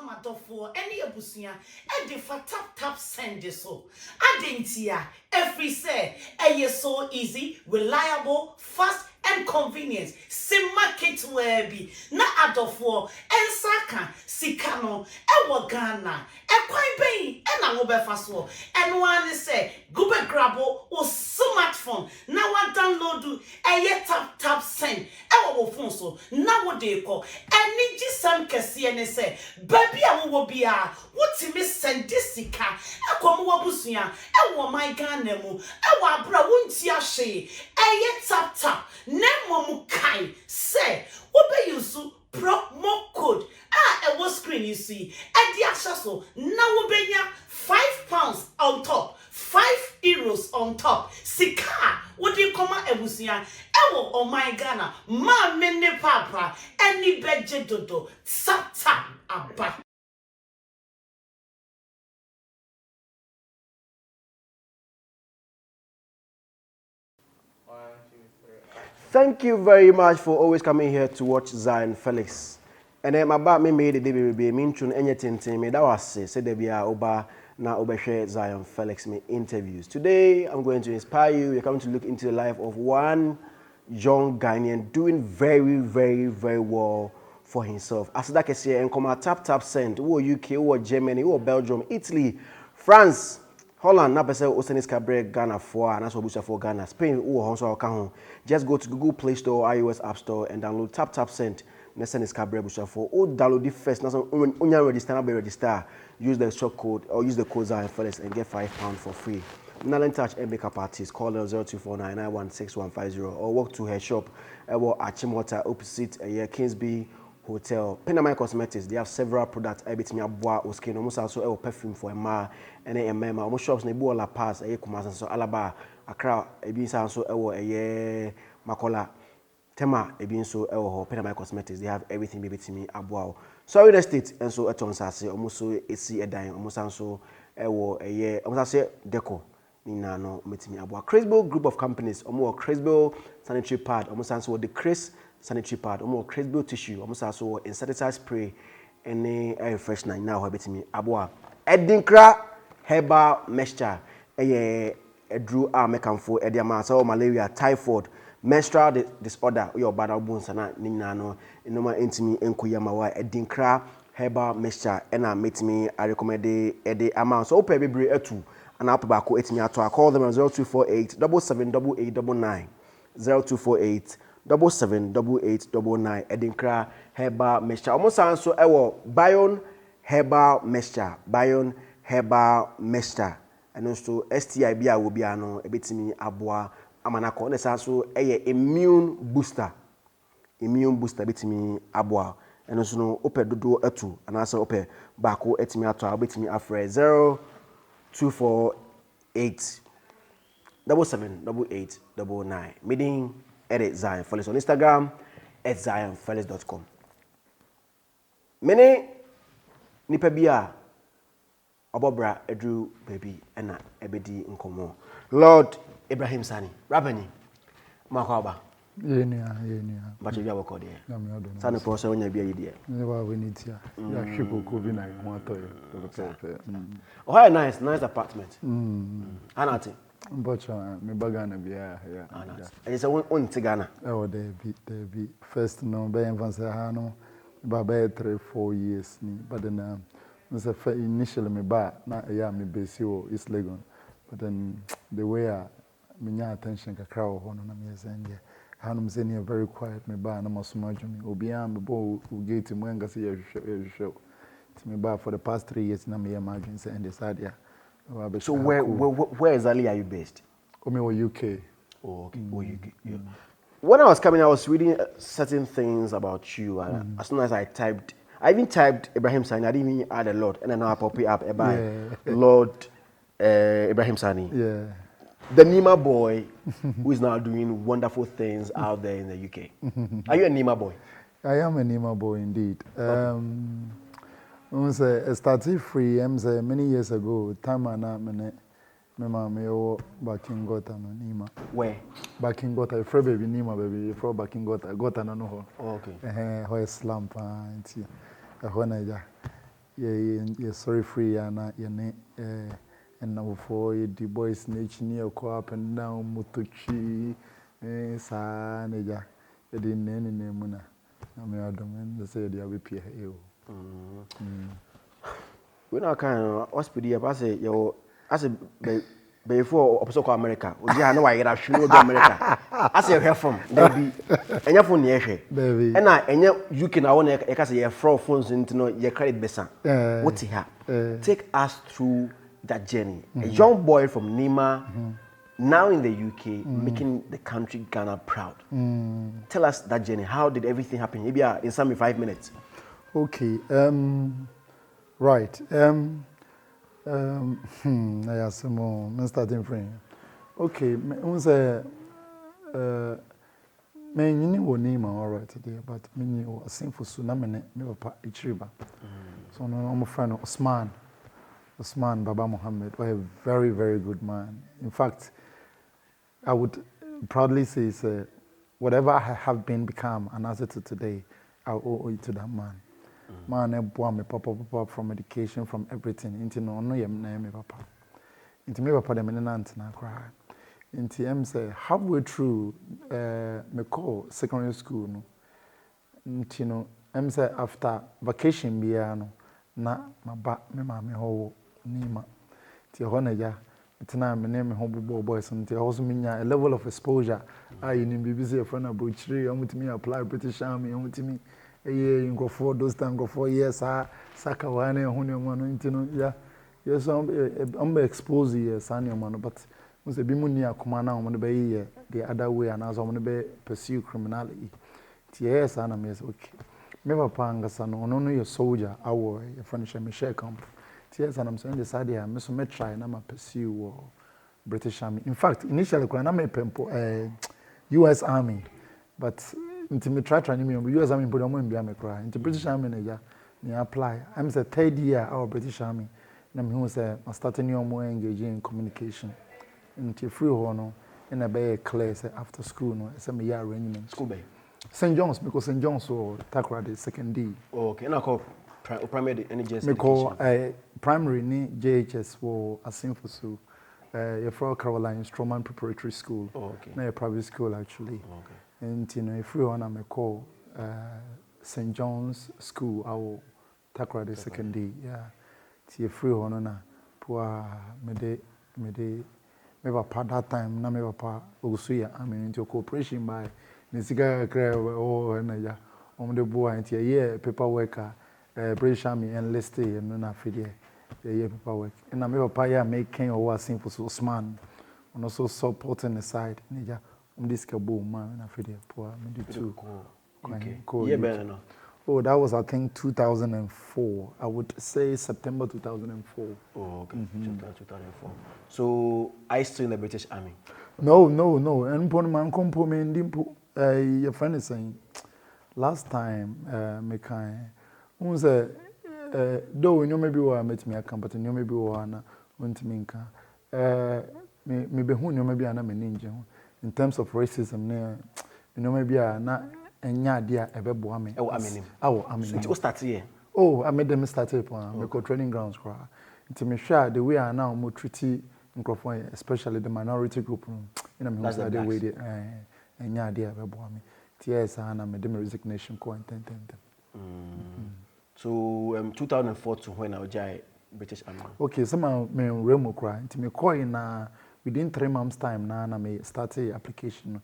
Mamadofo, any abusia, and the tap send this so. Adentia, every say, so easy, reliable, fast, and convenient. Sim market where be na adofo, and saka, sikano, ewa Ghana, quite bay, and a mobile fast war. And one say, Google grabo or smartphone. Now I download tap send. Ewa phone so. Now what they call any jisam kesi say, baby I will be what me send this sika. Ekwa mo wabusuya. Ewa my Ghana mu. Ewa bra wunti ashe. Tap. Nemo mukai say obe yusu promo code ewo screen you see the access now obenya £5 on top, €5 on top. Sika what do you come ebusia ewo oh my Ghana ma mene papa any beje dodo tap aba. Thank you very much for always coming here to watch Zionfelix. And then my bad me made the baby me tune anything me that was said there be oba na oba share Zionfelix me interviews. Today I'm going to inspire you. We're coming to look into the life of one young Ghanaian doing very well for himself. As that can say and come tap send who UK, who Germany, who Belgium, Italy, France, Holland, na pese Osenis Cabre Ghana for and that's what for Ghana, Spain, just go to Google Play Store, iOS App Store and download tap send. Osenis Cabre for all download it first. Now when you register, use the short code or use the code Zionfelix and get £5 for free. Now touch and makeup artist, call them 0249916150 or walk to her shop at Chimota opposite Kingsby Hotel. Penamai Cosmetics, they have several products. I bet me a bois or skin, almost also a perfume for a ma and a mema. Almost shops nebu la pass a kumas so alaba a crowd a bean so a makola tema a bean so Penamai Cosmetics. They have everything baby to me a bois. So real estate and so a ton sassy almost so a see a dime almost so a year almost say deco. Nina no meeting about Cresbo group of companies or more Cresbo sanitary pad almost answer the Chris sanitary pad or more Cresbo tissue almost also insecticide spray any air freshener now habit me aboa Edinkra herbal mixture a drew mekanfo ediama so malaria typhoid menstrual disorder your bad bones and Nina no inoma intimi enkuyama wa Edinkra herbal mixture and I meet me I recommend the amount so pay be etu and I'll back it me to call them on 0248 778899 0248 778899 Edinkra herbal mixture almost sounds so Bion herbal mixture and also STI will be a bit me aboa amanako and also a immune booster bit me aboa and also no open dodo etu and also open back it me to bit me afre 248 778899. Meeting edit Zionfelix on Instagram at zionfelix.com. Many nipabia abobra edru baby ena ebedi nkomo. Lord Ibrahim Sani, Rabani, Makwaba. Yenia. But you have a code here. Sani process when you be a dear. Never we need here. Yeah, people could be like one Oh, nice apartment. Anati. But me bagana be yeah. It's a one Tigana. Oh, they be first no be Vansahano, Baba 3-4 years ni. But then initially me ba na yeah me base East Legon. But then the way me attention ka crowd hono na me send Hanum Zeni very quiet, me ba na masumajumi. Obian me bo gate mwenga see you show. Me ba for the past 3 years na me imagine say and decide yeah. So where exactly are you based? I'm in UK. Oh, okay. UK. Yeah. When I was coming, I was reading certain things about you. As soon as I even typed Ibrahim Sani. I didn't even add a lot, and then I pop it up about Lord Ibrahim Sani. Yeah. The Nima boy who is now doing wonderful things out there in the UK. Are you a Nima boy? I am a Nima boy indeed. I started free many years ago. Time and my mama backing gota no Nima. Where? Backing gota. Free baby Nima baby. Free backing gota. Gota no no. Okay. How slump and see. Honaja. yeah, sorry free and now for the boys nature near co up and down Mutuchi, sa neja, the name muna. I mean, I don't know, say the ABP. We now can hospital, I say, as a before also call America. We know why you should go America. I say here from baby, and your phone here, Baby. and you can I want to say your fraud phones into no your credit besan. What's here? Take us through that journey. A young boy from Nima, now in the UK, making the country Ghana proud. Tell us that journey. How did everything happen? Maybe in some 5 minutes. Okay. Right. I have some more. I'm starting from. Okay. I say, me you know name all right today, but me you a sinful tsunami me papa Ichiriba. So no, I'm a friend of Osman Baba Muhammad, a very, very good man. In fact, I would proudly say, whatever I have become and as it is today, I owe it to that man. Man, I bought me papa from education, from everything. Into no name, papa. Into me, papa, the men and I cry. Into him say halfway through, me call secondary school. No, into no, say after vacation, biano, na my back, me mammy ho nima. Tia honeja, it's now my name homeboy boys, and also mean a level of exposure. I in BBC a friend of Butchery, I'm with me apply British Army, I'm with me. You go for those time, go 4 years, Sakawane, Honeyman, yeah. Yes, I'm exposed here, Sanya man, but was a Bimunia Kumana on the bay the other way, and as I'm going to be pursue criminality. Yes, and I'm yes, okay. Never panga son, only a soldier, our furniture Michelle camp. Yes, and I'm saying this idea, Miss Metry, and I'm a pursue British Army. In fact, initially, when I'm a US Army, but into me try me US Army put on me cry into British Army me apply. I'm the 3rd year our British Army. And I'm say I started new more engaging in communication. Into free honor in a bay class after school no some year arrangement. School bay. St. John's because St. John's or Takrade 2nd D. Okay, and I call primary NHS. Me call primary ni JHS for a simple so you're from Caroline Stroman Preparatory School. Okay. Na a private school actually. Okay. And you know, if we want to call St. John's School, our Takra the 2nd day, yeah. See free one na, poor me papa that time na me papa Ogusuya. I mean into cooperation by Nisiga Crab na ya. The boy into a year paperwork, British Army enlisted and na fidye year paperwork. And na me papa ya making or simple so Osman, and also supporting the side. Nija. This cabo man, I feel poor. Me do too. Okay. Yeah, better now. Oh, that was I think 2004. I would say September 2004. Oh, okay. 2004. So, I still in the British Army? No. And pon man compo me ndimpo. Your friend is saying last time me kind. Who say though you maybe we met me a company, you maybe we na want me nka. Me be hu you maybe ana me ninja. In terms of racism, maybe na enya dia ebebo ame. So it start here. Oh, I made them start up on me training grounds cry. Into me share the way I now more treaty microphone, especially the minority group. That's the way the enya dia ebebo ame. Yes, and I made them resignation content. So 2004 to when I was British Army. Okay, some me remo cry. Into me coin within 3 months' time, now I may start the application.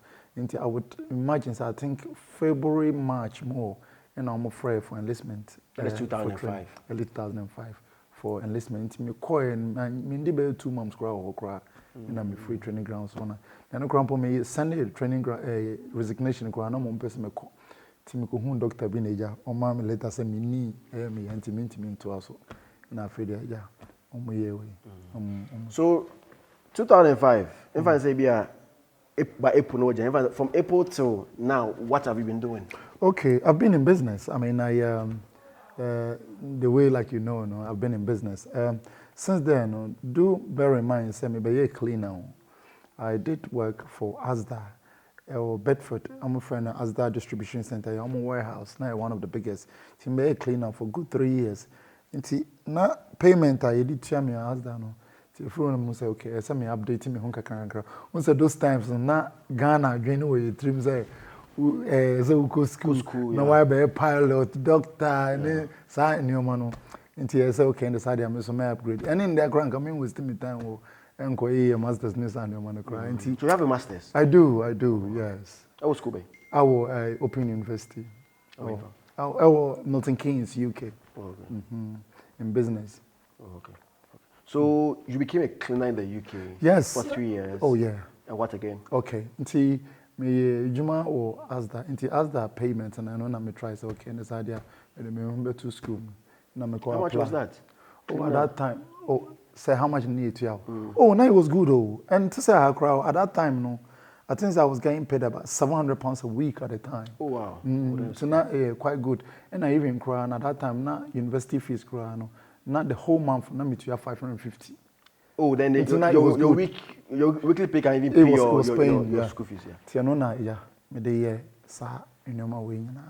I would imagine, so I think February, March more, and I'm afraid for enlistment. That's 2005. Early 2005 for enlistment. Me coin, me be 2 months grow or and I'm free training grounds. And I grandpa me send a training resignation. No more person me call. Timiko hun Dr. Bineja. Or mama later say me ni me and me to us. And I feel yeah, on my way. So. 2005, if I say by April, from April till now, what have you been doing? Okay, I've been in business. I mean, the way like I've been in business. Since then, do bear in mind, say me be a cleaner. I did work for Asda or Bedford. I'm a friend of Asda Distribution Center. I'm a warehouse now, one of the biggest. So be a cleaner for good 3 years. Nti na payment I did to me as that no. Nti phone say okay, say me update me ho kakra. Won say those times na Ghana adwene we trim say so go school na why be pilot, doctor and sa nyoma no. Nti say okay, and say am so me upgrade. And in there crank me waste me time wo enko a masters ni sa nyoma no cry. Nti So you have a masters? I do, yes. What school be? I will Open University. I will Milton Keynes, UK. Oh, okay. In business. Oh, okay. So you became a cleaner in the UK? Yes. For 3 years? Oh, yeah. And what again? Okay. Until me Juma or Asda payment, and I know me try say okay, and this idea, and me remember to school. How much was that? Oh, at that time. Oh, say how much need to have? Oh, now it was good oh. And to say I crowd at that time, no. I think I was getting paid about £700 a week at the time. Oh wow! So now quite good. And I even cry at that time. Now university fees cry no. Not the whole month. Now me to have 550. Oh, then your weekly pay can even pay your school fees. Yeah. So no na yeah. Me dey here sa inyoma we nyina.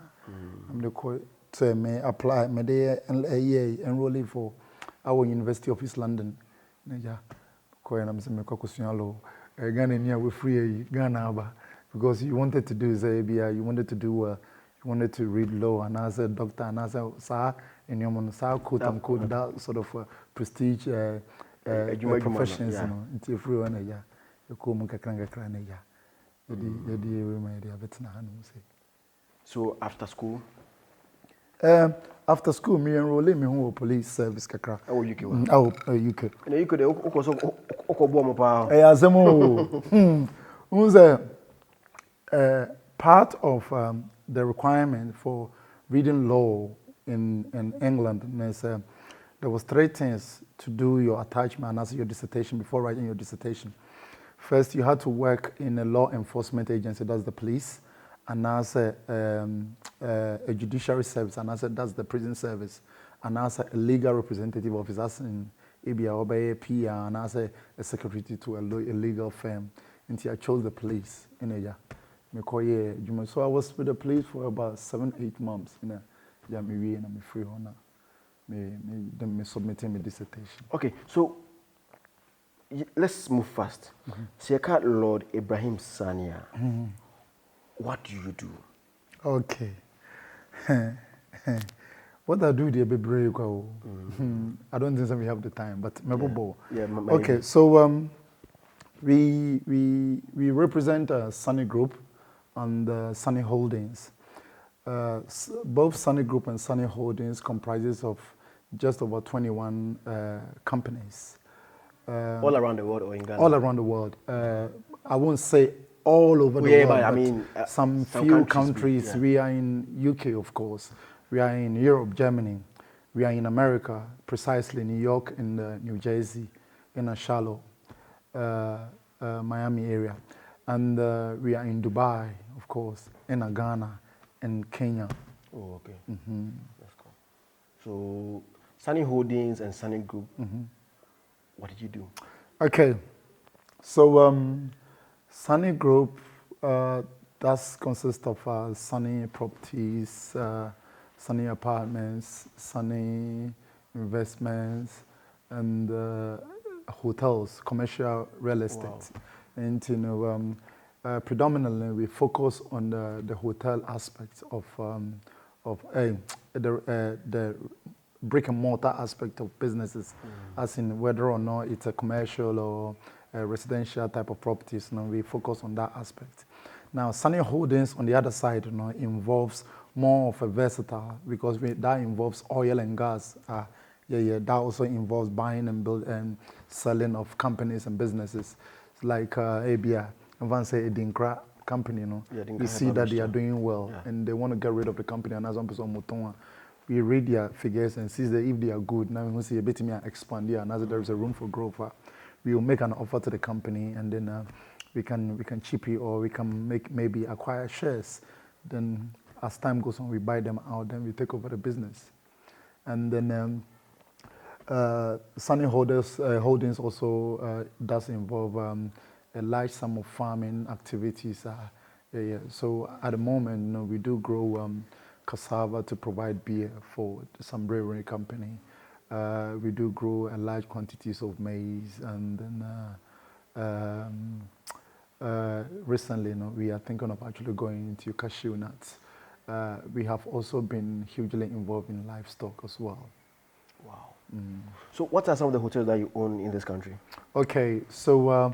I'm the call to me apply. Me dey enroll for our University of East London. Yeah. Ko na me say me kwakusua law. Ghana near we free Ghana because you wanted to do Zabia, you wanted to do you wanted to read law and as a doctor and as a sir in your quote unquote that sort of prestige professions, you know, into free one yeah. You come kakran yeah. So after school? After school, me enroll me home police service kakra. Oh, UK. UK. And you could also bomb pa. Who's part of the requirement for reading law in England is there was 3 things to do your attachment and answer your dissertation before writing your dissertation. First, you had to work in a law enforcement agency, that's the police. And as a judiciary service, and as that's the prison service, and as a legal representative office, as in ABA or PR, and as a secretary to a legal firm. Until I chose the police in a year. So I was with the police for about 7-8 months. Me free honor. Me submitting my dissertation. Okay, so let's move fast. Seka Lord Ibrahim Sani. What do you do? Okay. What I do, dear baby, I don't think we have the time, but okay. So we represent Sani Group and Sani Holdings. Both Sani Group and Sani Holdings comprises of just over 21 companies. All around the world or in Ghana? All around the world. I won't say all over the world, but I mean, some few countries. We are in UK, of course. We are in Europe, Germany. We are in America, precisely New York and New Jersey, in Charlotte, Miami area. And we are in Dubai, of course, in Ghana, and Kenya. Oh, okay. That's cool. So, Sani Holdings and Sani Group, what did you do? Okay. So, Sani Group, that consists of Sani Properties, Sani Apartments, Sani Investments, and hotels, commercial real estate. Wow. And predominantly we focus on the hotel aspect of the brick and mortar aspect of businesses, as in whether or not it's a commercial or residential type of properties. We focus on that aspect. Now, Sani Holdings on the other side, involves more of a versatile, because that involves oil and gas. That also involves buying and building and selling of companies and businesses, like ABA. If say a Dinkra company, we see that they are doing well, and they want to get rid of the company. And as we read their figures and see that if they are good, now we see a bit more expand here, and as there is a room for growth. We will make an offer to the company, and then we can chip it, or we can maybe acquire shares. Then as time goes on, we buy them out, then we take over the business. And then Sani Holdings also does involve a large sum of farming activities. So at the moment, we do grow cassava to provide beer for some brewery company. We do grow a large quantities of maize, and then recently, we are thinking of actually going into cashew nuts. We have also been hugely involved in livestock as well. Wow. So what are some of the hotels that you own in this country? Okay, so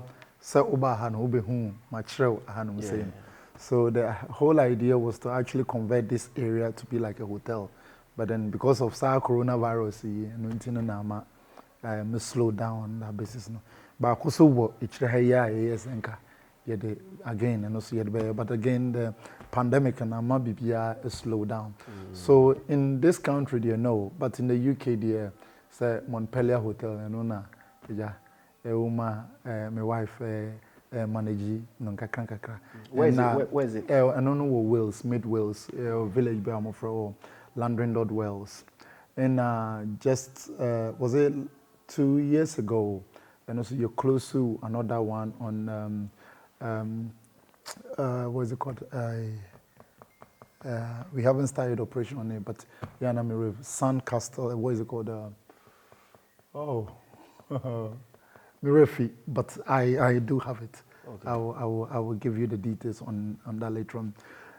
so the whole idea was to actually convert this area to be like a hotel. But then because of coronavirus, me slow down that basis. But also what again and also but again the pandemic and BPR is slow down. So in this country they know, but in the UK they say Montpellier Hotel and my wife manage Where is it? I don't know Wales, Mid Wales, village for Landry Wales. And just was it 2 years ago, and also you're close to another one on what is it called? We haven't started operation on it, but Sun Castle. What is it called? Mirefi, but I do have it. Okay. I will give you the details on that later on.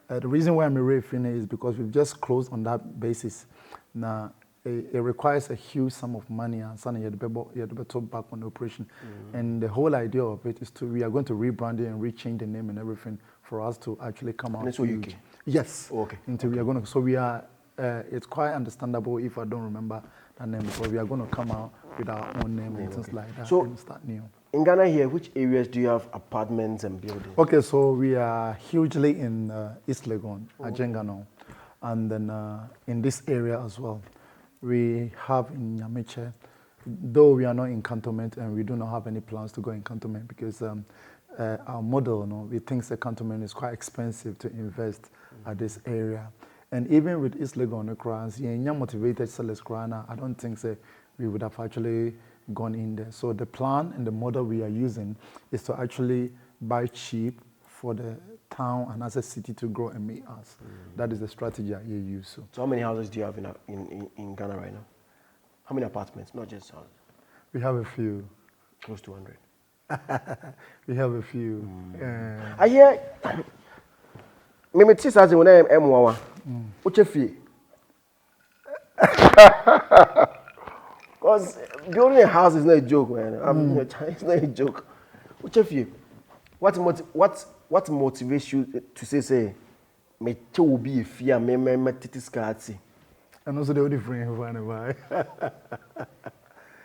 The reason why Mirefi is because we've just closed on that basis. Now it requires a huge sum of money, and suddenly you have to talk back on the operation. And the whole idea of it is we are going to rebrand it and rechange the name and everything for us to actually come out. UK? Yes. Oh, okay. Until we are going to. So we are. It's quite understandable if I don't remember that name, because we are going to come out with our own name and things like that. So and start new. In Ghana here, which areas do you have apartments and buildings? Okay, so we are hugely in East Legon, Ajengano, and then in this area as well. We have in Yamiche, though we are not in cantonment and we do not have any plans to go in cantonment because our model, we think the cantonment is quite expensive to invest at this area. And even with East Legon, motivated sellers, I don't think we would have actually gone in there. So the plan and the model we are using is to actually buy cheap for the town and as a city to grow and meet us. That is the strategy I use. So how many houses do you have in Ghana right now? How many apartments, not just houses? We have a few. Close to 100. We have a few. I hear. Me see something when I am M1. What's your fee? Because building a house is not a joke, man. It's not a joke. What's your fee? What motivates you to say, me too will be a fear, me titis cards. And also the different one.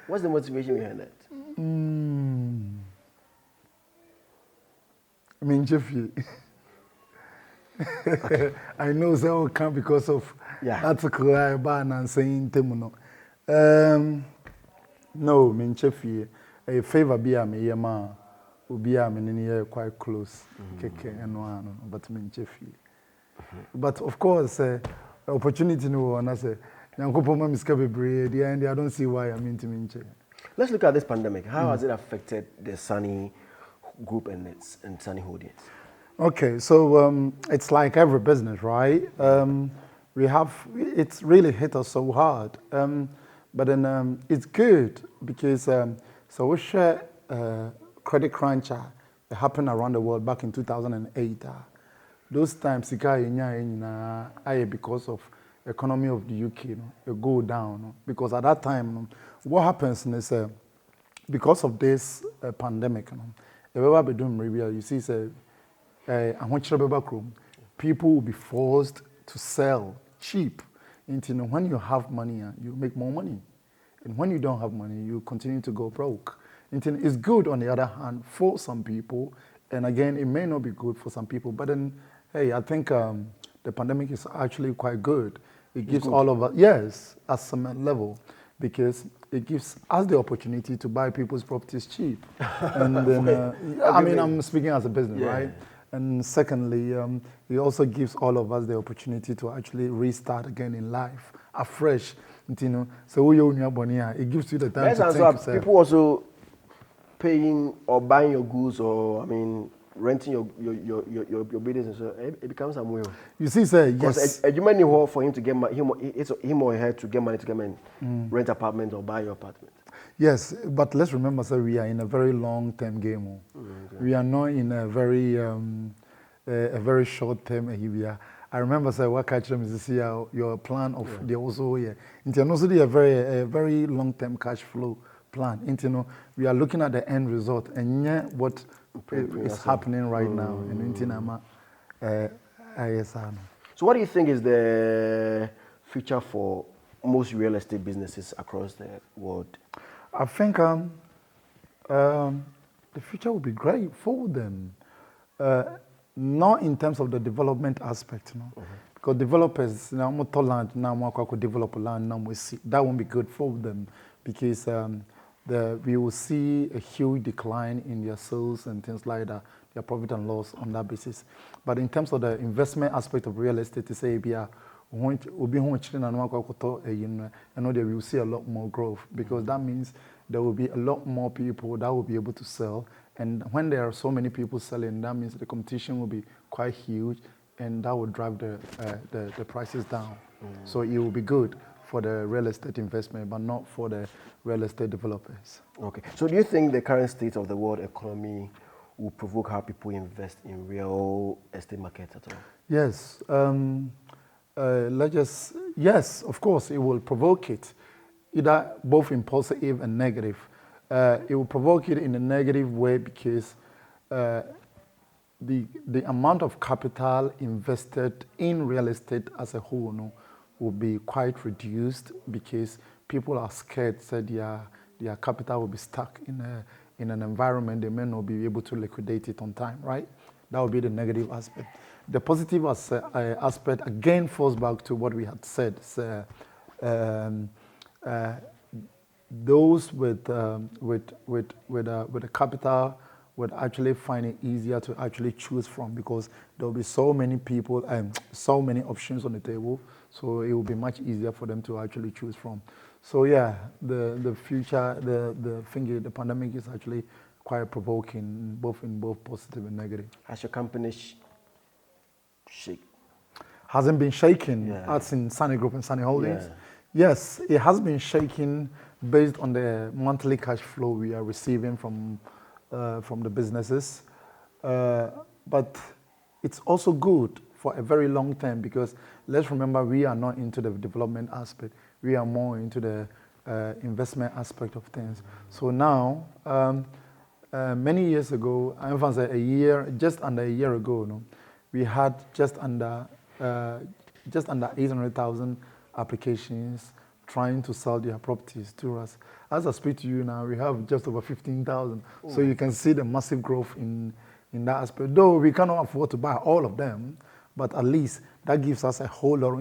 What's the motivation behind that? I mean, Jeffy. Okay. I know that will come because of article I ban and saying Temuno. No, mean Jeffy, a favor be a me yama. We are quite close, but but of course, opportunity no one. I say, I don't see why I'm into. Let's look at this pandemic. How has it affected the Sani group and Sani Holdings? Okay, so it's like every business, right? It's really hit us so hard, but then it's good because so we share. Credit crunch happened around the world back in 2008. Those times, because of economy of the UK, it go down. Because at that time, what happens is because of this pandemic, you see, people will be forced to sell cheap. When you have money, you make more money. And when you don't have money, you continue to go broke. It's good on the other hand for some people, and again, it may not be good for some people. But then, hey, I think the pandemic is actually quite good. It gives all of us, yes, at some level, because it gives us the opportunity to buy people's properties cheap. And then, I mean, I'm speaking as a business, right? And secondly, it also gives all of us the opportunity to actually restart again in life, afresh. So it gives you the time to think. People also paying or buying your goods, or I mean, renting your business, so it becomes a way. You see, sir, yes. Because a human need for him to get him or her to get money to come and rent apartment or buy your apartment. Yes, but let's remember, sir, we are in a very long-term game. We are not in a very short-term area. I remember, sir, what catch them is your plan of the also here. In also a very long-term cash flow plan. We are looking at the end result and what is happening right now. So, what do you think is the future for most real estate businesses across the world? I think the future will be great for them. Not in terms of the development aspect, because developers now land now could develop land now that won't be good for them because we will see a huge decline in their sales and things like that, their profit and loss on that basis. But in terms of the investment aspect of real estate, to say we will see a lot more growth because that means there will be a lot more people that will be able to sell. And when there are so many people selling, that means the competition will be quite huge, and that will drive the prices down. So it will be good for the real estate investment, but not for the real estate developers. Okay. So do you think the current state of the world economy will provoke how people invest in real estate markets at all? Yes. Yes, of course, it will provoke it, either both in positive and negative. It will provoke it in a negative way because the amount of capital invested in real estate as a whole will be quite reduced because people are scared that their capital will be stuck in an environment they may not be able to liquidate it on time, right? That would be the negative aspect. The positive aspect again falls back to what we had said. Those with a capital would actually find it easier to actually choose from because there will be so many people and so many options on the table. So it will be much easier for them to actually choose from. So yeah, the future, the pandemic is actually quite provoking, both positive and negative. Has your company shake? Hasn't been shaking, as in Sani Group and Sani Holdings. Yeah. Yes, it has been shaking based on the monthly cash flow we are receiving from the businesses. But it's also good for a very long term because let's remember we are not into the development aspect. We are more into the investment aspect of things. So now, many years ago, just under a year ago, we had just under 800,000 applications trying to sell their properties to us. As I speak to you now, we have just over 15,000. So you can see the massive growth in that aspect. Though we cannot afford to buy all of them, but at least that gives us a whole lot of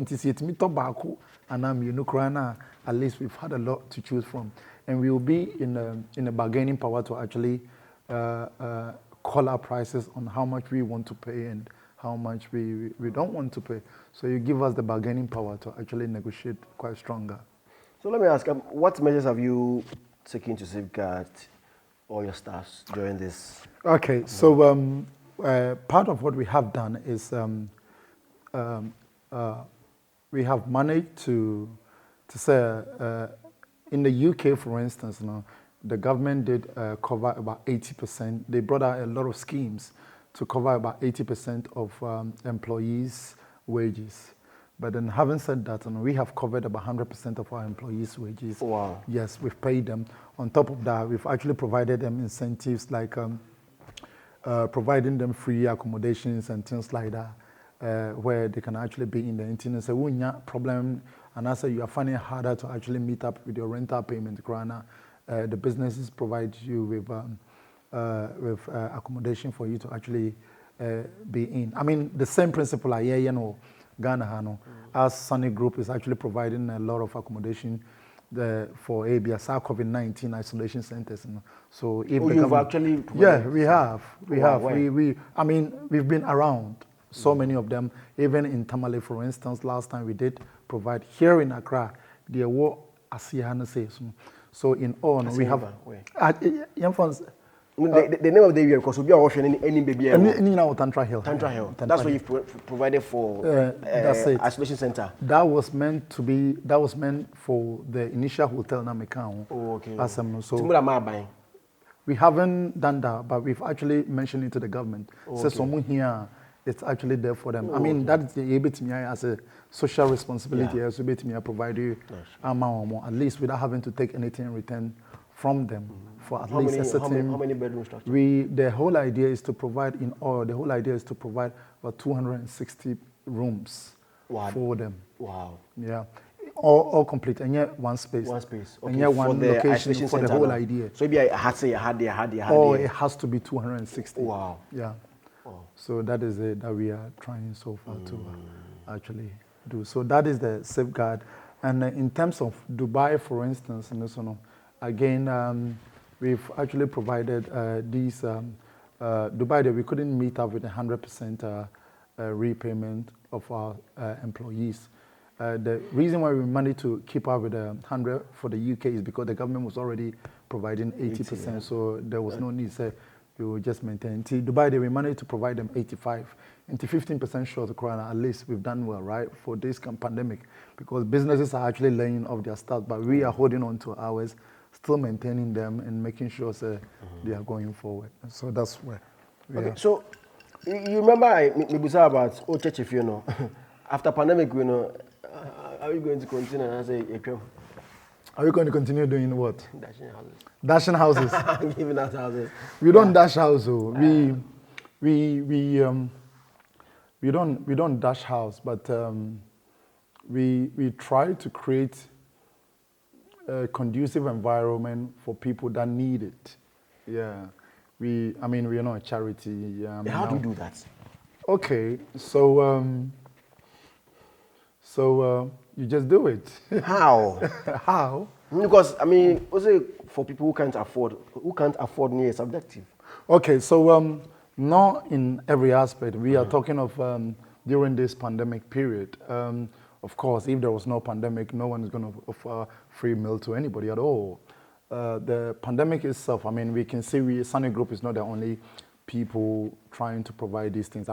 at least we've had a lot to choose from. And we will be in a bargaining power to actually call our prices on how much we want to pay and how much we don't want to pay. So you give us the bargaining power to actually negotiate quite stronger. So let me ask, what measures have you taken to safeguard all your staffs during this? Okay, so part of what we have done is we have managed to say, in the UK, for instance, the government did cover about 80%. They brought out a lot of schemes to cover about 80% of employees' wages. But then having said that, we have covered about 100% of our employees' wages. Wow. Yes, we've paid them. On top of that, we've actually provided them incentives like providing them free accommodations and things like that, where they can actually be in the internet. So when you have problem, and I say you are finding it harder to actually meet up with your rental payment, the businesses provide you with accommodation for you to actually be in. I mean, the same principle I hear, Ghana, as Sani Group is actually providing a lot of accommodation for ABS, COVID-19 isolation centers. So if you've actually provided? Yeah, we have. I mean, we've been around so many of them. Even in Tamale, for instance, last time we did provide here in Accra. There were Asihana says. So in all, we have. The name of the area, because we are watching any baby. Any now Tantra Hill. Tantra Hill. That's what you've provided for that's it. isolation center. That was meant to be. That was meant for the initial hotel Namekano. Oh, okay. So we haven't done that, but we've actually mentioned it to the government. So someone here, it's actually there for them. I mean, that's the ABTMI as a social responsibility. As ABTMI provide you at least without having to take anything in return from them for at least a certain. How many bedroom structure? The whole idea is to provide about 260 rooms for them. Wow. Yeah. All complete, and yet one space. One space. Okay. And yet one location for the whole idea. So maybe I had it has to be 260. Wow. Yeah. Wow. So that is it that we are trying so far to actually do. So that is the safeguard. And in terms of Dubai, for instance, and so on, again, we've actually provided these Dubai that we couldn't meet up with 100% repayment of our employees. The reason why we managed to keep up with 100 for the UK is because the government was already providing 80%, so there was no need. So we will just maintain. Until Dubai, we managed to provide them 85. Into 15% short of Corona, at least we've done well, right, for this pandemic, because businesses are actually laying off their staff, but we are holding on to ours, still maintaining them and making sure they are going forward. So that's where we are. So you remember me say about church, if you know, after pandemic, you know, are we going to continue? And I say, are we going to continue doing what? Dashing houses. Dashing houses. Giving out houses. We don't dash houses. We don't dash house, but we try to create a conducive environment for people that need it. Yeah, we are not a charity. How do you do that? Okay, so you just do it. How? How? Because also for people who can't afford me is subjective. Okay, so not in every aspect. We are talking of during this pandemic period. Of course, if there was no pandemic, no one is going to offer free meal to anybody at all. The pandemic itself, we can see Sani Group is not the only people trying to provide these things.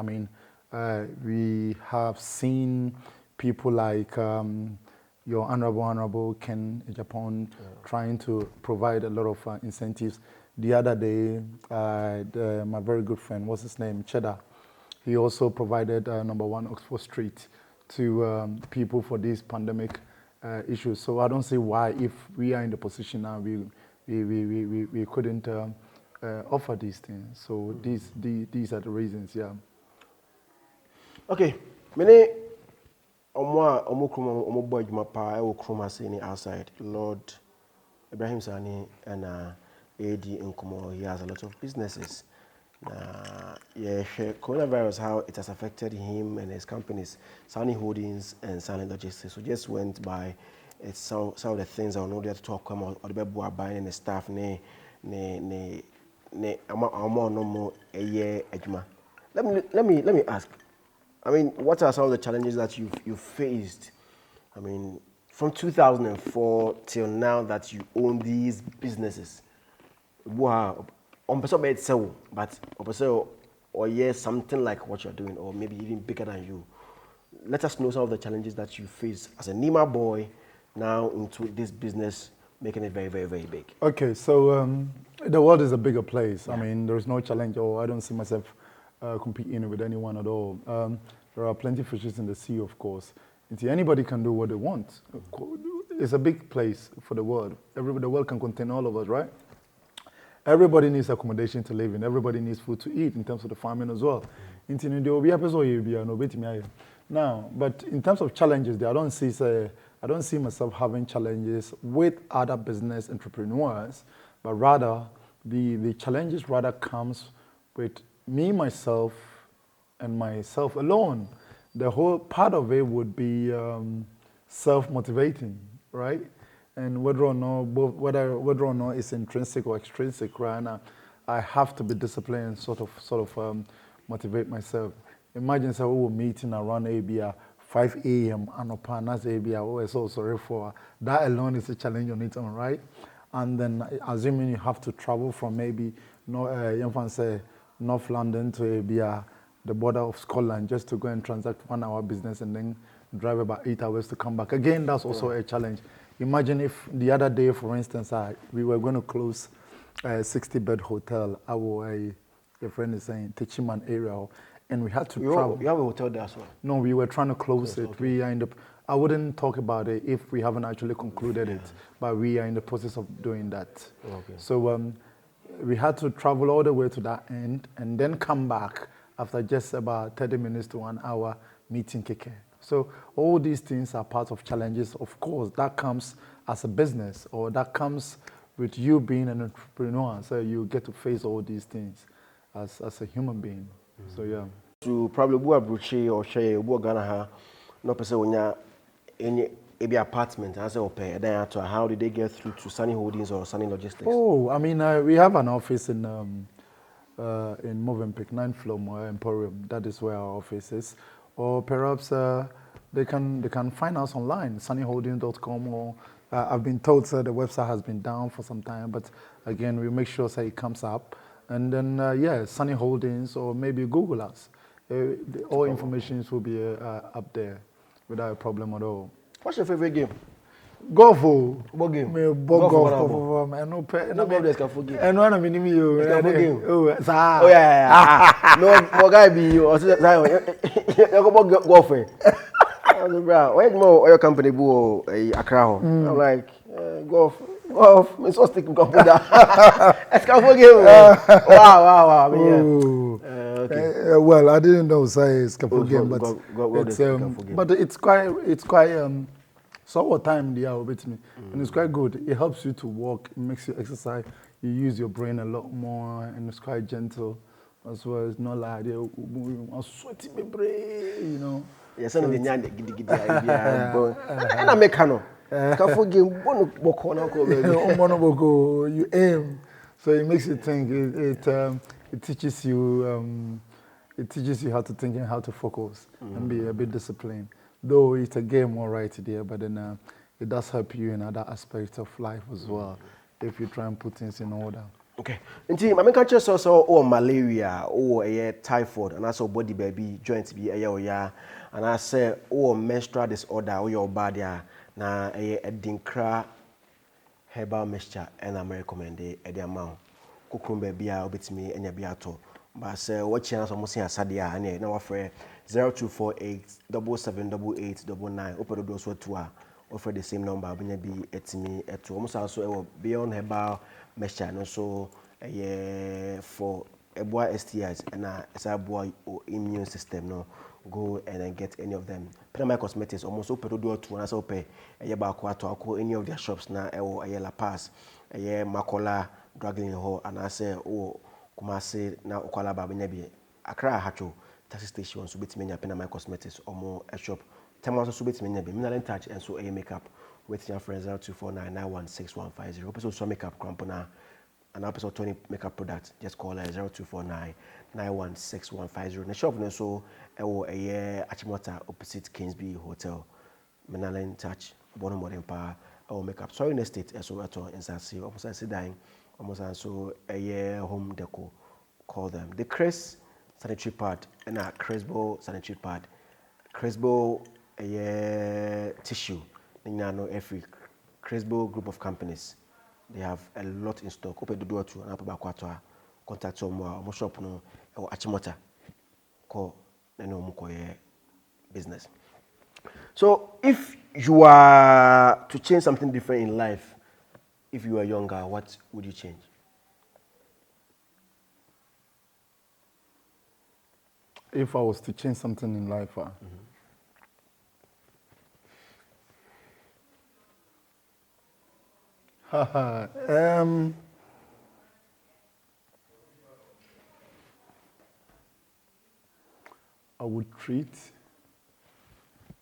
We have seen people like your Honorable Ken Japan trying to provide a lot of incentives. The other day, my very good friend, what's his name, Cheddar, he also provided number 1 Oxford Street to people for these pandemic issues. So I don't see why, if we are in the position now, we couldn't offer these things. So these are the reasons, yeah. Okay, many omo boy juma pa e wo kroma say outside. Lord Ibrahim Sani and AD Nkomo, he has a lot of businesses. Coronavirus, how it has affected him and his companies, Sani Holdings and Sani Logistics. So just went by some of the things I know there to talk about, or the people buying and the staff ne no a year ejuma. Let me ask. What are some of the challenges that you've faced? From 2004 till now that you own these businesses. Wow, but or yes, something like what you're doing, or maybe even bigger than you. Let us know some of the challenges that you face as a Nima boy now into this business, making it very, very, very big. Okay, so the world is a bigger place. Yeah. There's no challenge, or I don't see myself competing with anyone at all. There are plenty of fishes in the sea, of course. Anybody can do what they want. It's a big place for the world. The world can contain all of us, right? Everybody needs accommodation to live in. Everybody needs food to eat in terms of the farming as well. Now, but in terms of challenges, I don't see myself having challenges with other business entrepreneurs, but rather the challenges rather comes with me, myself, and myself alone. The whole part of it would be self-motivating, right? And whether or not it's intrinsic or extrinsic, right? Now, I have to be disciplined and sort of motivate myself. Imagine we were meeting around ABR 5 a.m. and upon as ABR, oh, so sorry for that alone is a challenge on its own, right? and then assuming you have to travel from maybe North London to the border of Scotland just to go and transact 1 hour business and then drive about 8 hours to come back. Again, that's also a challenge. Imagine if the other day, for instance, we were going to close a 60-bed hotel, your friend is saying, Techiman area, and we had to travel. You have a hotel there as well? No, we were trying to close it. Okay. We are in the. I wouldn't talk about it if we haven't actually concluded it, but we are in the process of doing that. Okay. So we had to travel all the way to that end and then come back after just about 30 minutes to 1 hour meeting Keke. So all these things are part of challenges. Of course, that comes as a business, or that comes with you being an entrepreneur. So you get to face all these things as a human being. So yeah. To probably go abroad or share go Ghana, no person when any apartment. I say okay. Then how did they get through to Sani Holdings or Sani Logistics? Oh, I mean, we have an office in Movenpick, 9th floor Emporium. That is where our office is. Or perhaps they can find us online, sunnyholdings.com. Or I've been told the website has been down for some time, but again, we make sure it comes up. And then Sunny Holdings, or maybe Google us. All information will be up there without a problem at all. What's your favorite game? Golf. What game? Golf. No problems can forgive. And one of me, you. Oh yeah. No, more guy be you. Or Zion. You go golf. Where more oil company go Accra? I'm like golf. It's so stick computer. It's can forgive. Wow. Okay. Well, I didn't know it's can forgive, but it's quite so what time they are with me, and it's quite good. It helps you to walk, it makes you exercise, you use your brain a lot more, and it's quite gentle as well. It's not like they're sweaty, you know. Yes, so and I make cano. You aim, so it makes you think. It teaches you. It teaches you how to think and how to focus and be a bit disciplined. Though it's a game, all right, there, but then it does help you in other aspects of life as well if you try and put things in order. Okay. Indeed, I can't just also malaria or typhoid, and also body baby joints be and I say menstrual disorder or your body na a dinkra herbal mixture, and I'm recommended at the amount. Cucumber be a bit me and a beato. But say what channels almost here Sadia and now offer 0248 778899. Open the doors for tour. Offer the same number, when be at me at almost also beyond herbal mixture, and also for a boy STIs and a boy immune system. No, go and then get any of them. Primary Cosmetics almost open the door to us open a year back to any of their shops now, a year La Paz, a year Makola, Dragging Hall, and I say, Kumasi na Okwala Babinebi, Accra Hacho, taxi station, Subit Mania, Panama Cosmetics, or more a shop. Temos Subit Mania, Mineral in touch, and so a makeup with your friends 0249916150. Episode so makeup crampona, an episode 20 makeup products, just call 0249916150. The shop no so a year Achimota opposite Kingsby Hotel, Mineral in touch, Bonum Modern Power, our makeup. Sorry, in the state, as well in Sassi, almost dying. Almost so a year home deco, call them the Chris sanitary pad and a Cresbo sanitary pad, Cresbo a year tissue. No every Cresbo group of companies, they have a lot in stock. Open the door to an upper back contact some more shop no or Achimota call no business. So if you are to change something different in life. If you were younger, what would you change? If I was to change something in life, I would treat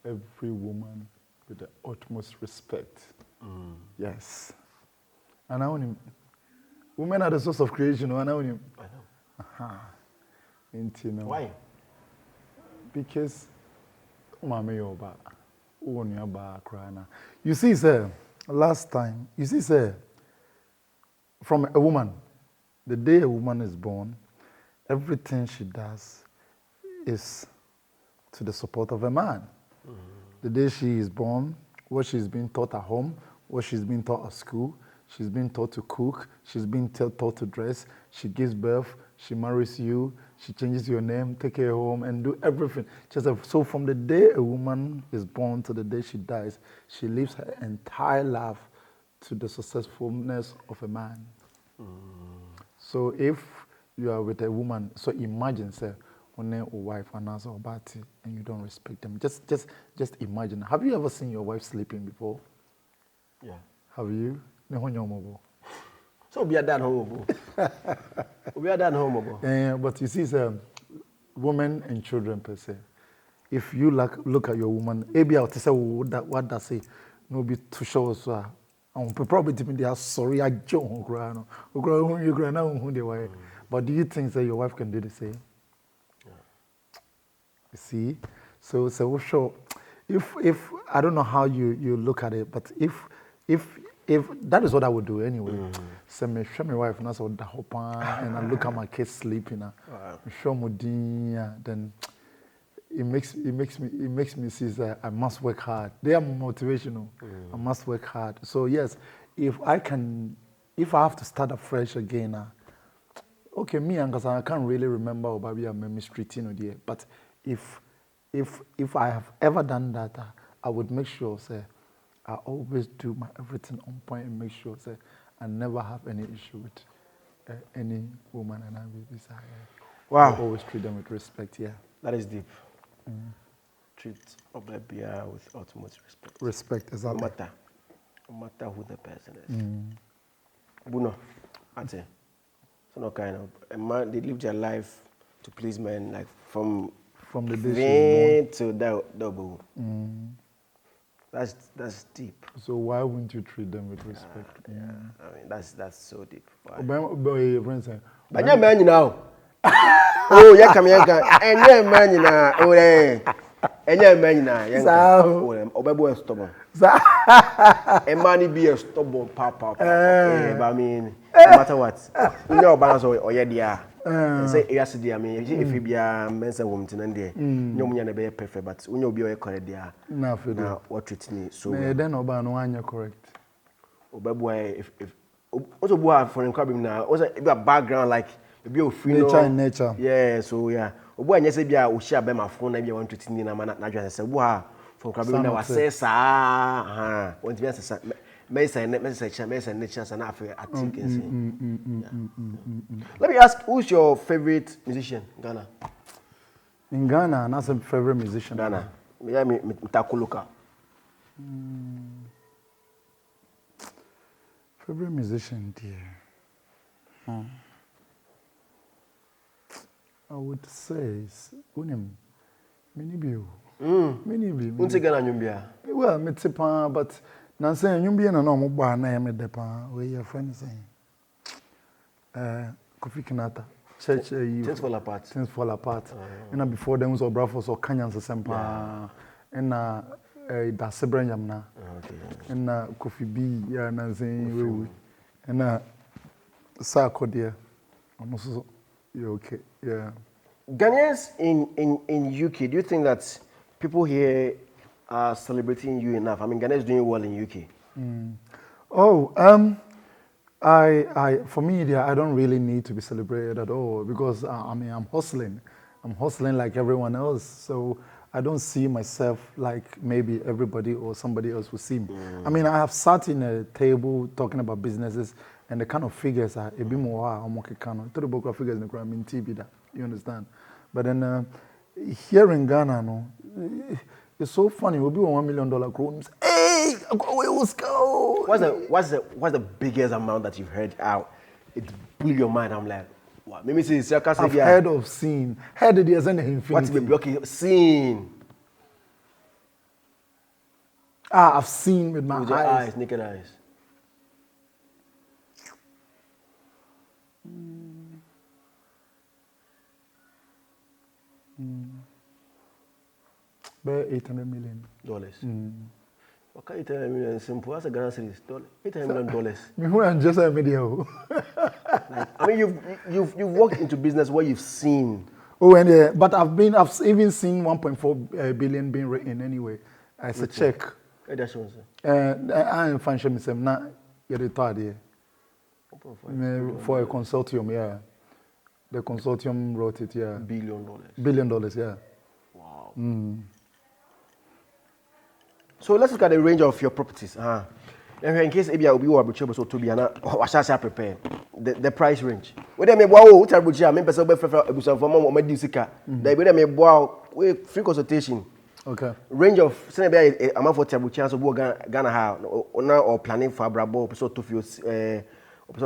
every woman with the utmost respect. Yes. And I want him. Women are the source of creation, and I want him. I know. Why? Because you see, sir, last time, from a woman, the day a woman is born, everything she does is to the support of a man. The day she is born, what she's been taught at home, what she's been taught at school, she's been taught to cook, she's been taught to dress, she gives birth, she marries you, she changes your name, take her home, and do everything. So from the day a woman is born to the day she dies, she lives her entire life to the successfulness of a man. So if you are with a woman, so imagine, say, when a wife and a bati and you don't respect them. Just imagine. Have you ever seen your wife sleeping before? Yeah. Have you? So we are done home. We are done home. But you see, women and children per se. If you look at your woman, maybe I'll say what does say, no be too sure so. Probably they are sorry. I don't know. But do you think that your wife can do the same? You see, so sure. If I don't know how you look at it, but if that is what I would do anyway. So me show my wife and I saw the hope and I look at my kids sleeping. Show me then it makes me see that I must work hard. They are motivational. I must work hard. So yes, if I have to start afresh again, okay, me and I can't really remember about my street, there. But if I have ever done that, I would make sure, say, I always do my everything on point and make sure, say, I never have any issue with any woman and I will be sorry. Wow. I always treat them with respect. Yeah. That is deep. Treat Oblebia with utmost respect. Respect, exactly. No matter who the person is. Buno, I say, so no kind of a man. They live their life to please men, like from the day to double. That's deep. So why wouldn't you treat them with respect? Yeah, I mean that's so deep. But you're man now. Oh, yeah, come here, and you're man now. Oh, and you're man now. Yeah, Obebo is stubborn. A man be a stubborn papa. But I mean, no matter what, you know, balance or yeah, say yes, dear. I mean, if you be a men's and woman, and there, no one be perfect, but when you be a correct there, now what treat me so. Then Obano, you're correct. Obebo, if also boy for encouraging now, also a background like. Be a nature in nature. Yeah, so yeah. Obo anya se bia o share be ma phone na bia 120 na na dwa se bo ha from krabe na wa se sa ha won ti bia se me say nature na afa attention. Let me ask, who's your favorite musician in Ghana? In Ghana, that's a favorite musician. Ghana. Yeah, me Takuluka. Favorite musician, dear. I would say, many be. Unse Ghana nyumbia. Well, me tipa, but now say nyumbia na no mo ba na me depa. We your friend saying. Kofi Kinata. Church Things fall apart. Things fall apart. And before them was Obrafo so Kenyans sempa. And da Sebranyam na. Okay. And Kofi B ya na saying we. And Sako there. Almost you're okay. Yeah. Ghanaians in UK, do you think that people here are celebrating you enough? I mean, Ghana is doing well in UK. For me, I don't really need to be celebrated at all because I mean, I'm hustling. I'm hustling like everyone else. So I don't see myself like maybe everybody or somebody else will see me. I mean, I have sat in a table talking about businesses and the kind of figures are a bit more figures in the crime in TV. You understand? But then here in Ghana, no, it's so funny. We'll be $1 million crowns. Hey, let's go. What's the biggest amount that you've heard out? It blew your mind. I'm like, what? Maybe see circus. I've heard of seen. Heard it as an infinity. What's the blocking seen? I've seen with my eyes, naked eyes. About $800 million. What can you tell me? Simple as a Ghana series. $800 million. Me who am just a media. Like, I mean, you've walked into business where you've seen. Oh, and but I've even seen 1.4 billion being written anyway as a check. That's what I'm financial myself now. You're the third year for a consortium. Yeah, the consortium wrote it. Yeah, $1 billion. $1 billion. Yeah. Wow. So let's look at the range of your properties. In case maybe I will be able to be prepare the price range. Whether me wow, tell me I'm person be for mama me di sika. There be me wow, we free consultation. Okay. Range of say be am for table chance of Ghana how or planning for abrabo so to feel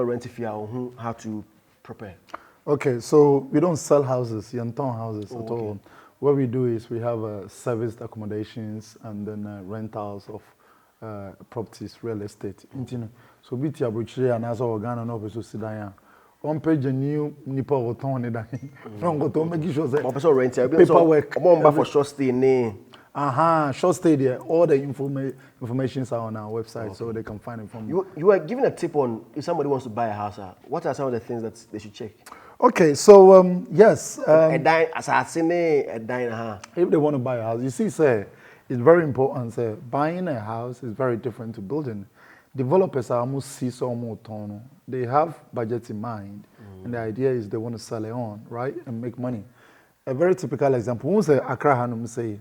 rent if you how to prepare. Okay, so we don't sell houses, you don't houses at all. What we do is we have serviced accommodations and then rentals of properties, real estate. So we tia bruchire and as our Ghana no so sidaya. On page a new nipa or ton it down. No go to make sure say paperwork. For short stay short stay there. All the informations are on our website, so they can find it from you are giving a tip on if somebody wants to buy a house. What are some of the things that they should check? Okay, so yes. If they want to buy a house, you see, sir, it's very important. Sir, buying a house is very different to building. Developers are almost see so more ton. They have budget in mind, and the idea is they want to sell it on, right, and make money. A very typical example, once Accra Hanum say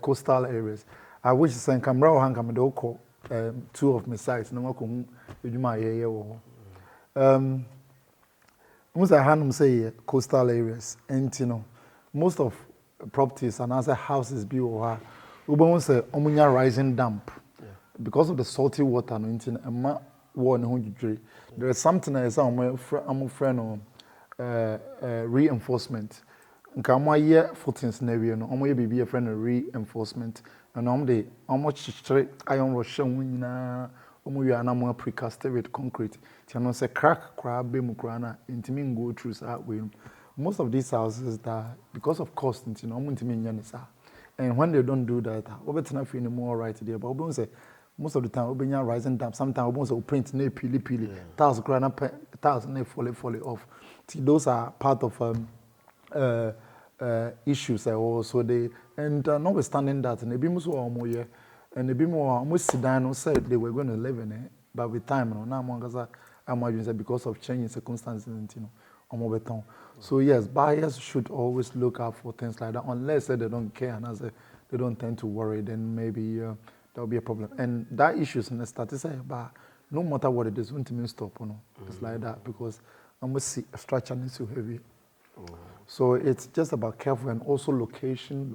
coastal areas, I wish San Camera or Hankamado two of my sites. No more you my most of Hanum say coastal areas, and most of properties and other houses be over. We say omunya rising damp because of the salty water. No, there is something that is I'm friend reinforcement. Nka year footings na wie no omo ye be a friend reinforcement and they much iron rush nyina omo wi ana mo precast with concrete ti no say crack crab be mu krana intimi go through sa way. Most of these houses that because of cost omo intimi nya ne sa, and when they don't do that obetina feel no more right there, but obo say most of the time obenya rising damp, sometimes obo say paint na pili tiles krana tiles na fall off. Those are part of issues also they and notwithstanding that and they be more almost sit down and said they were going to live in it, but with time now I'm because of changing circumstances so yes, buyers should always look out for things like that unless they don't care and as they don't tend to worry, then maybe there'll be a problem. And that issue is in the statistics, but no matter what it is, won't mean stop. It's like that because almost see a structure is too heavy. So it's just about careful and also location.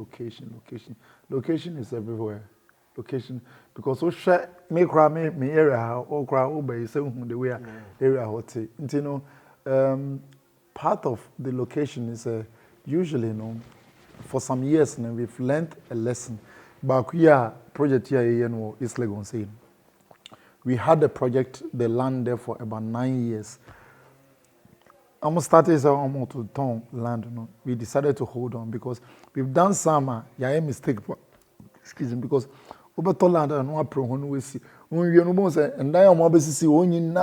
Location is everywhere. Location because so share me area or crowd by say the way area hot. Part of the location is usually for some years now we've learned a lesson. But we are project here in East Legon saying we had the project the land there for about 9 years. Almost started almost to town land. We decided to hold on because we've done some mistake. Excuse me, because over to land and no pro when we see when we no say and I am obviously only and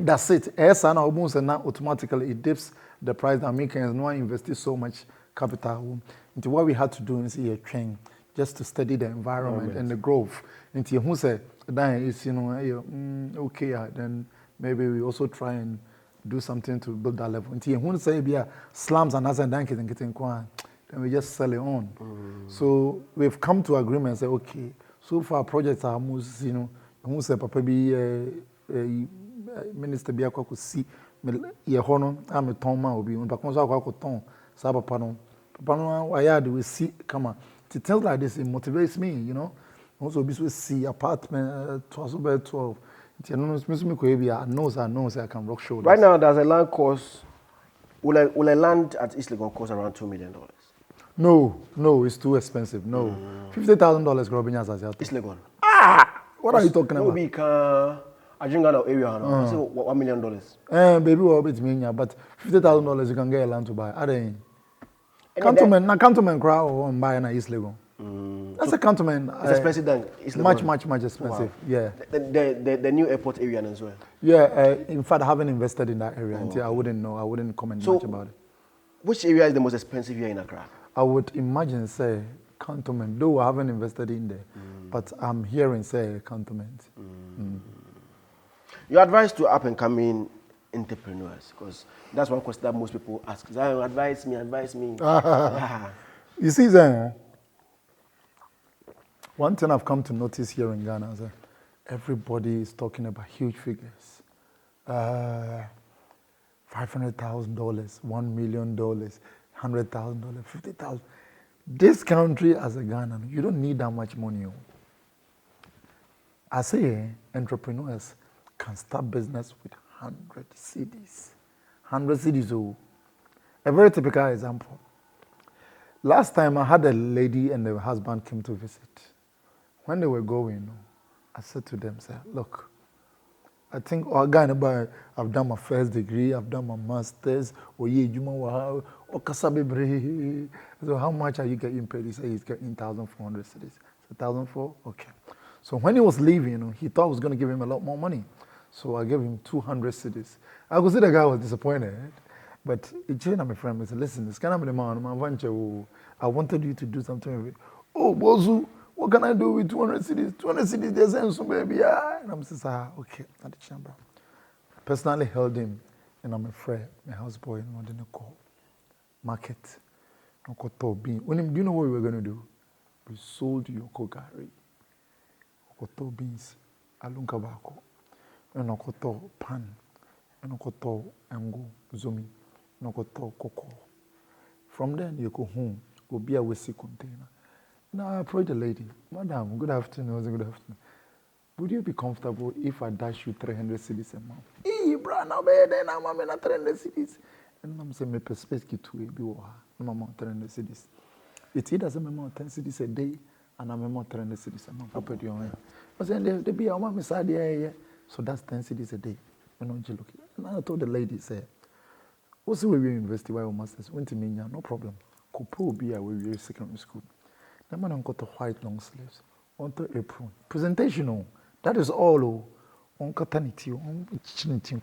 that's it. Yes, and almost and now automatically it dips the price that Americans no invested so much capital into what we had to do is a train just to study the environment and the growth. Into who said that is okay then. Maybe we also try and do something to build that level. Until when say be slums and other than getting quiet, then we just sell it on. So we've come to agreement and say, okay, so far projects are almost, who say Papa be minister be could see ye hono, I'm a toma will be on Paconsa ton, Sabapano. Papa, why do we see come on? To tell like this, it motivates me, Also, we see apartment 12. I can rock shoulders. Right now, there's a land cost. Will a land at East Legon cost around $2 million? No, it's too expensive. No, $50,000 grabbing as East Legon. What are you talking about? Maybe I drink out area. I say $1 million. Baby, what bit mean? But $50,000 you can get a land to buy. Cantonment crowd or buy in East Legon. That's a cantonment. It's expensive than East Much Legon. expensive. Wow. Yeah. The new airport area as well. Yeah. In fact, I haven't invested in that area until I wouldn't know. I wouldn't comment much about it. Which area is the most expensive here in Accra? I would imagine, say, cantonment. Though I haven't invested in there, but I'm hearing, say, cantonment. Your advice to up and coming entrepreneurs, because that's one question that most people ask. Zion, advise me. Yeah. You see, Zion, one thing I've come to notice here in Ghana is that everybody is talking about huge figures. $500,000, $1 million, $100,000, $50,000. This country, as a Ghanaian, you don't need that much money. I say entrepreneurs can start business with 100 cedis. 100 cedis. Oh. A very typical example. Last time I had a lady and her husband came to visit. When they were going, I said to them, say, look, I think I've done my first degree, I've done my master's, so how much are you getting paid? He said he's getting 1,400 cedis. So 1,400? Okay. So when he was leaving, he thought I was going to give him a lot more money. So I gave him 200 cedis. I could see the guy was disappointed. But he changed my friend. He said, listen, it's kind of the man. I wanted you to do something with it. Oh, Bozu, what can I do with 200 cedis? 200 cedis, there's some baby. Yeah. And I'm saying, okay, at the chamber. I personally held him, and I'm afraid my houseboy didn't call. Market. Do you know what we were going to do? We sold Yoko Gari. Okoto beans, alunka bako. And okoto pan. And okoto engo zomi. And okoto cocoa. From then you go home, go be a whiskey container. Now I approached the lady. Madam, good afternoon. Good afternoon. Would you be comfortable if I dash you 300 cedis a month? Ibrahim, now I'm 300 cedis. And I'm saying, my perspective to be I'm 300 cedis. It doesn't amount 10 cedis a day, and I'm amount 300 cedis a month. I put you on. I said, they be a mom inside the so that's 10 cedis a day. And I told the lady, say, what's the way we university while masters? Went to me, no problem. Couple be a way secondary school. The man got the white long sleeves, on the apron. Presentation, that is all. On caternity, on chinity,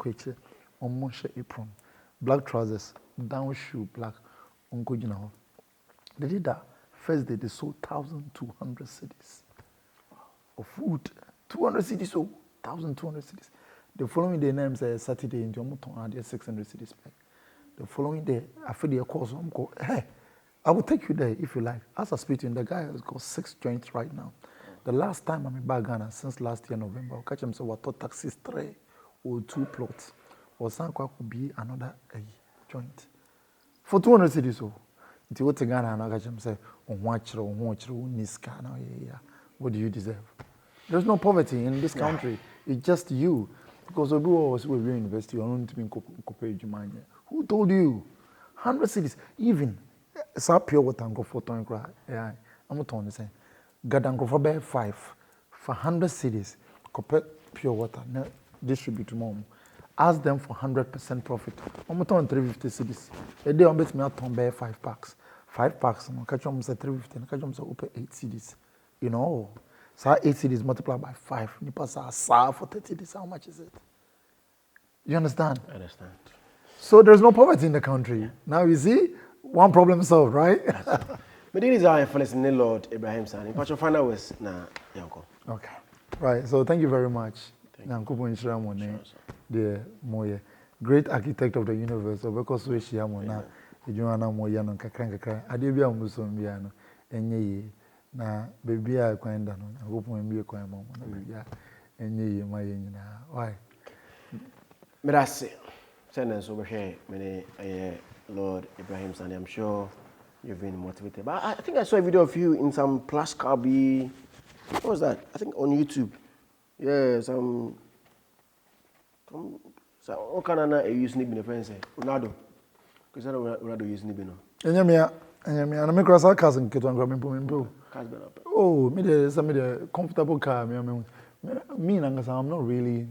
on monsha apron, black trousers, down shoe, black, on good, They did that. First day, they sold 1,200 cedis of food. 200 cedis, so 1,200 cedis. The following day, name says Saturday in Jomoton, I did 600 cedis back. The following day, I feel the course, I'm go, hey, I will take you there if you like. As I speak to him, the guy has got 6 joints right now. The last time I'm in Ghana, since last year, November, I'll catch him, so what taxis 3 or 2 plots. Or something could be another joint. For 200 cedis, so. Until what Ghana and I catch him say, what do you deserve? There's no poverty in this country. It's just you. Because we was with your university, who told you? 100 cities, even. It's a pure water and go for ton cry. Yeah, I'm not on the same. God and go for 5 for 100 cities. Pure water. Now distribute to mom. Ask them for 100% profit. I'm not on 350 cities. A day I'm betting me out on 5 packs. 5 packs, and catch them say 350, and catch them say open 8 cities. So 8 cities multiplied by 5. You pass a for 30 days. How much is it? You understand? I understand. So there's no poverty in the country. Now you see, one problem solved, right? My name is Zionfelix and the Lord Ibrahim Sani. But your final was na Yanko. Okay. Right. So thank you very much. Thank you. The Moye, great architect of the universe. Because we share mona, Joanna Moya no kakra. Adebia Musombiano, enye na baby a kwenda no. I hope when be a kwenda mama na baby enye my nyina. Why? Merasi. Sentence over here, Lord Ibrahim Sani. I'm sure you've been motivated. But I think I saw a video of you in some Plush Carby. What was that? I think on YouTube. Yeah, some what kind of use Nibi friend say? Ronaldo. Because I don't Ronaldo use Nibi no. Enyamia, and I make a sarcasm kit on grabbing. Oh, me the comfortable car. Me, I'm not really.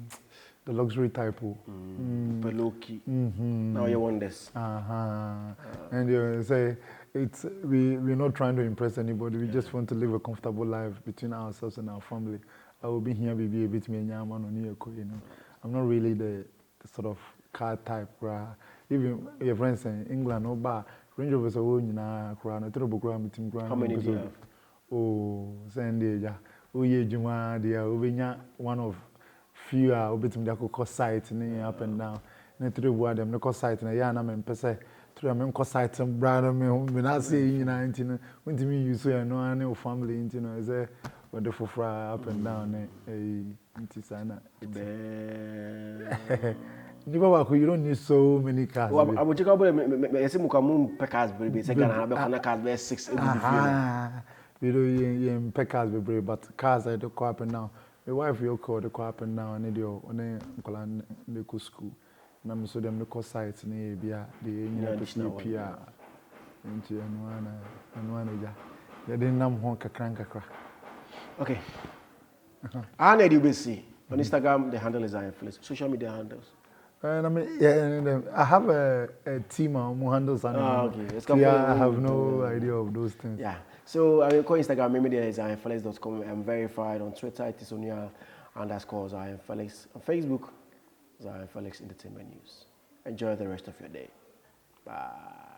the luxury type. But low key. Now you want this. And you say we're not trying to impress anybody. We just want to live a comfortable life between ourselves and our family. I will be here, be a bit me, you know. I'm not really the sort of car type. Even your friends in England, no bar. Range Rovers are own na crown. How many do you have? Oh, Sunday, yeah. Oh, yeah, Juma, dear. One of few obitum dia ko site ni up and down. Na three word them no site na ya na me pese. Three am ko site brother me na say nyina nti no ntimi use ya no ane o family nti no say what the for up and down nti sana. You don't need so many cars. I will check out the cars, baby. Second, I have cars 6. You know, cars, baby, but cars I do go up and down. My wife will call the go up and down. And they do on the school. And I'm so them the course sites in the PR. Into one. They didn't know honk a crank. Okay. I need you to see on Instagram. The handle is Zionfelix. Social media handles. And I mean, I have a team who handles okay. I have no idea of those things. Yeah. So I will call Instagram. Maybe there is Zionfelix.com. I'm verified on Twitter. It is Sonia_Zionfelix. On Facebook, Zionfelix Entertainment News. Enjoy the rest of your day. Bye.